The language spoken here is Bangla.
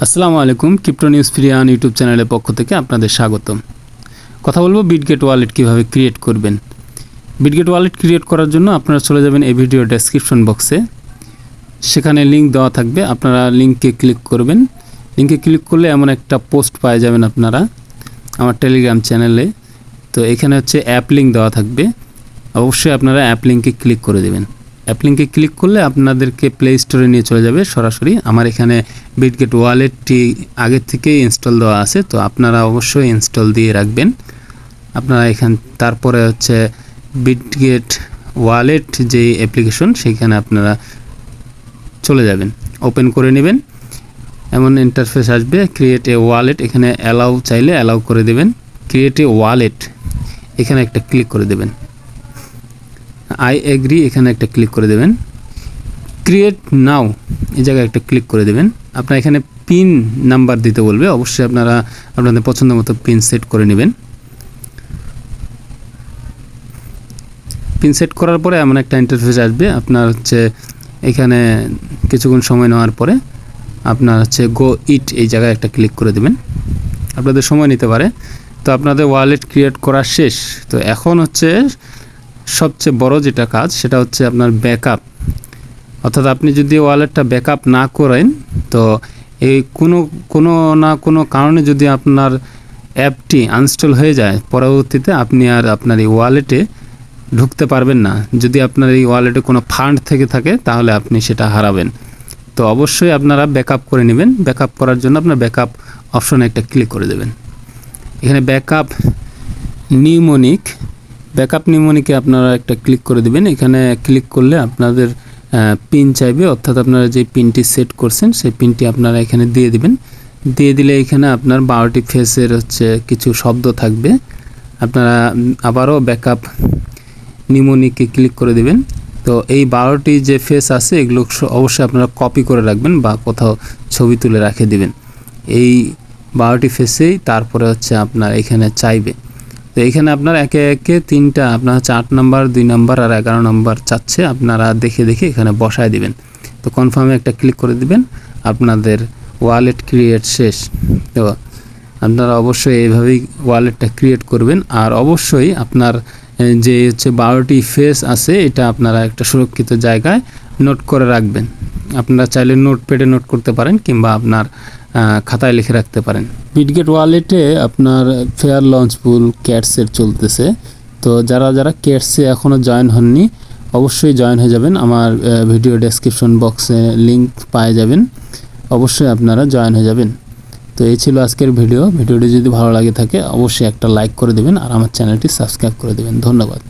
আসসালামু আলাইকুম। ক্রিপ্টো নিউজ ফ্রিয়ান ইউটিউব চ্যানেলের পক্ষ থেকে আপনাদের স্বাগতম। কথা বলবো বিটগেট ওয়ালেট কিভাবে ক্রিয়েট করবেন। বিটগেট ওয়ালেট ক্রিয়েট করার জন্য আপনারা চলে যাবেন এই ভিডিও ডেসক্রিপশন বক্সে, সেখানে লিঙ্ক দেওয়া থাকবে। আপনারা লিঙ্কে ক্লিক করবেন। লিঙ্কে ক্লিক করলে এমন একটা পোস্ট পাওয়া যাবেন আপনারা আমার টেলিগ্রাম চ্যানেলে। তো এখানে হচ্ছে অ্যাপ লিঙ্ক দেওয়া থাকবে, অবশ্যই আপনারা অ্যাপ লিঙ্কে ক্লিক করে দেবেন। অ্যাপ লিঙ্কে ক্লিক করলে আপনাদেরকে প্লে স্টোরে নিয়ে চলে যাবে সরাসরি। আমার এখানে বিটগেট ওয়ালেটটি আগের থেকেই ইনস্টল দেওয়া আছে, তো আপনারা অবশ্যই ইনস্টল দিয়ে রাখবেন। আপনারা তারপরে হচ্ছে বিটগেট ওয়ালেট যে অ্যাপ্লিকেশন সেখানে আপনারা চলে যাবেন, ওপেন করে নেবেন। এমন ইন্টারফেস আসবে, ক্রিয়েট এ ওয়ালেট, এখানে অ্যালাউ চাইলে অ্যালাউ করে দেবেন। ক্রিয়েট এ ওয়ালেট এখানে একটা ক্লিক করে দেবেন। আই এগ্রি এখানে একটা ক্লিক করে দেবেন। ক্রিয়েট নাও এই জায়গায় একটা ক্লিক করে দেবেন। আপনার এখানে পিন নাম্বার দিতে বলবে, অবশ্যই আপনারা আপনাদের পছন্দ মতো পিন সেট করে নেবেন। পিন সেট করার পরে এমন একটা ইন্টারফেস আসবে। আপনার হচ্ছে এখানে কিছুক্ষণ সময় নেওয়ার পরে আপনার হচ্ছে গো ইট এই জায়গায় একটা ক্লিক করে দেবেন। আপনাদের সময় নিতে পারে। তো আপনাদের ওয়ালেট ক্রিয়েট করা শেষ। তো এখন হচ্ছে সবচেয়ে বড় যেটা কাজ সেটা হচ্ছে আপনার ব্যাকআপ। অর্থাৎ আপনি যদি ওয়ালেটটা ব্যাকআপ না করেন, তো এই কোনো কারণে যদি আপনার অ্যাপটি আনইনস্টল হয়ে যায়, পরবর্তীতে আপনি আর আপনার এই ওয়ালেটে ঢুকতে পারবেন না। যদি আপনার এই ওয়ালেটে কোনো ফান্ড থেকে থাকে তাহলে আপনি সেটা হারাবেন। তো অবশ্যই আপনারা ব্যাকআপ করে নেবেন। ব্যাকআপ করার জন্য আপনার ব্যাকআপ অপশনে একটা ক্লিক করে দেবেন। এখানে ব্যাকআপ নিউমনিকে আপনারা একটা ক্লিক করে দেবেন। এখানে ক্লিক করলে আপনাদের পিন চাইবে, অর্থাৎ আপনারা যে পিনটি সেট করছেন সেই পিনটি আপনারা এখানে দিয়ে দিবেন। দিয়ে দিলে এখানে আপনার 12টি ফেসের হচ্ছে কিছু শব্দ থাকবে। আপনারা আবারও ব্যাকআপ নিউমনিকে ক্লিক করে দিবেন। তো এই 12টি যে ফেস আছে এগুলো অবশ্যই আপনারা কপি করে রাখবেন বা কোথাও ছবি তুলে রেখে দিবেন। এই 12টি ফেসেই তারপরে হচ্ছে আপনার এখানে চাইবে। তো এখানে আপনার একে একে তিনটা আপনার হচ্ছে 8 নম্বর, 2 নম্বর আর 11 নম্বর চাচ্ছে। আপনারা দেখে এখানে বসায় দিবেন। তো কনফার্মে একটা ক্লিক করে দিবেন। আপনাদের ওয়ালেট ক্রিয়েট শেষ। তো আপনারা অবশ্যই এইভাবেই ওয়ালেটটা ক্রিয়েট করবেন। আর অবশ্যই আপনার যে হচ্ছে 12টি ফেস আছে এটা আপনারা একটা সুরক্ষিত জায়গায় নোট করে রাখবেন। আপনারা চাইলে নোটপ্যাডে নোট করতে পারেন কিংবা আপনার খাতায় লিখে রাখতে পারেন। বিটগেট ওয়ালেটে আপনার ফেয়ার লঞ্চ পুল ক্যাটসের চলতেছে। তো যারা ক্যাটসে এখনও জয়েন হননি অবশ্যই জয়েন হয়ে যাবেন। আমার ভিডিও ডেসক্রিপশন বক্সে লিঙ্ক পেয়ে যাবেন, অবশ্যই আপনারা জয়েন হয়ে যাবেন। তো এই ছিল আজকের ভিডিওটি যদি ভালো লাগে থাকে অবশ্যই একটা লাইক করে দেবেন আর আমার চ্যানেলটি সাবস্ক্রাইব করে দেবেন। ধন্যবাদ।